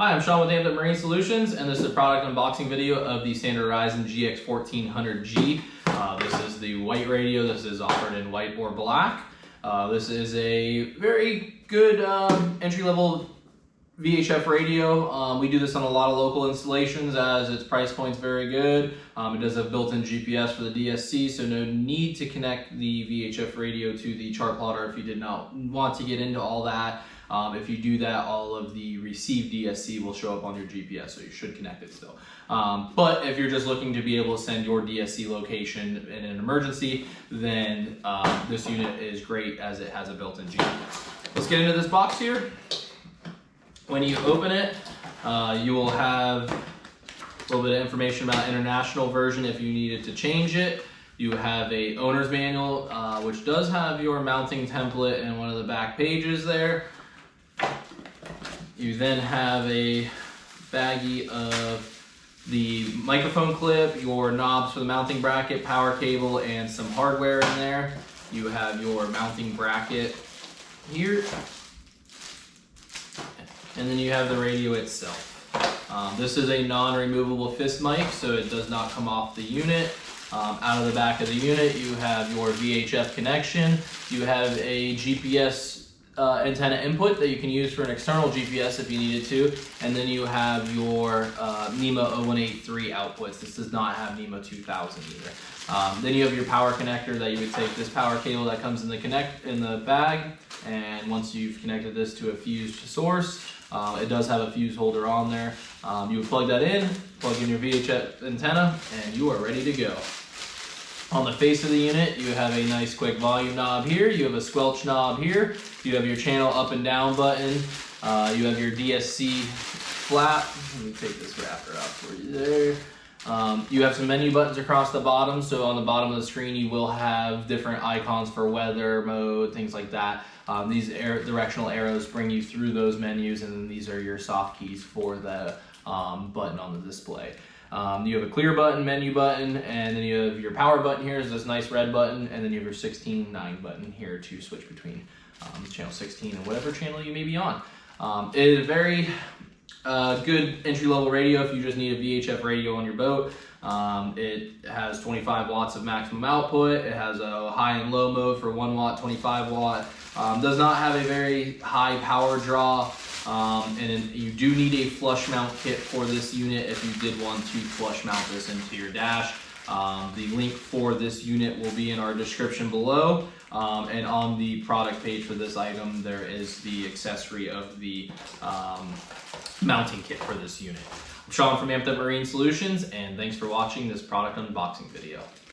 Hi, I'm Sean with Amped Up Marine Solutions, and this is a product unboxing video of the standard Verizon GX1400G. This is the white radio. This is offered in white or black. This is a very good entry-level VHF radio. We do this on a lot of local installations as its price point's very good. It does have built-in GPS for the DSC, so no need to connect the VHF radio to the chart plotter if you did not want to get into all that. If you do that, all of the received DSC will show up on your GPS, so you should connect it still. But if you're just looking to be able to send your DSC location in an emergency, then this unit is great as it has a built-in GPS. Let's get into this box here. When you open it, you will have a little bit of information about international version if you needed to change it. You have a owner's manual, which does have your mounting template in one of the back pages there. You then have a baggie of the microphone clip, your knobs for the mounting bracket, power cable, and some hardware in there. You have your mounting bracket here. And then you have the radio itself. This is a non-removable fist mic, so it does not come off the unit. Out of the back of the unit, you have your VHF connection. You have a GPS antenna input that you can use for an external GPS if you needed to. And then you have your NEMA 0183 outputs. This does not have NEMA 2000 either. Then you have your power connector that you would take this power cable that comes in the bag, and once you've connected this to a fused source, it does have a fuse holder on there. You would plug that in, plug in your VHF antenna, and you are ready to go. On the face of the unit, you have a nice quick volume knob here. You have a squelch knob here. You have your channel up and down button. You have your DSC flap. Let me take this wrapper out for you there. You have some menu buttons across the bottom. So on the bottom of the screen, you will have different icons for weather, mode, things like that. These directional arrows bring you through those menus, and then these are your soft keys for the button on the display. You have a clear button, menu button, and then you have your power button here is this nice red button, and then you have your 16:9 button here to switch between channel 16 and whatever channel you may be on. It is a very good entry-level radio if you just need a VHF radio on your boat. It has 25 watts of maximum output. It has a high and low mode for 1 watt, 25 watt. Does not have a very high power draw. And you do need a flush mount kit for this unit if you did want to flush mount this into your dash. The link for this unit will be in our description below, and on the product page for this item there is the accessory of the mounting kit for this unit. I'm Sean from Amped Up Marine Solutions, and thanks for watching this product unboxing video.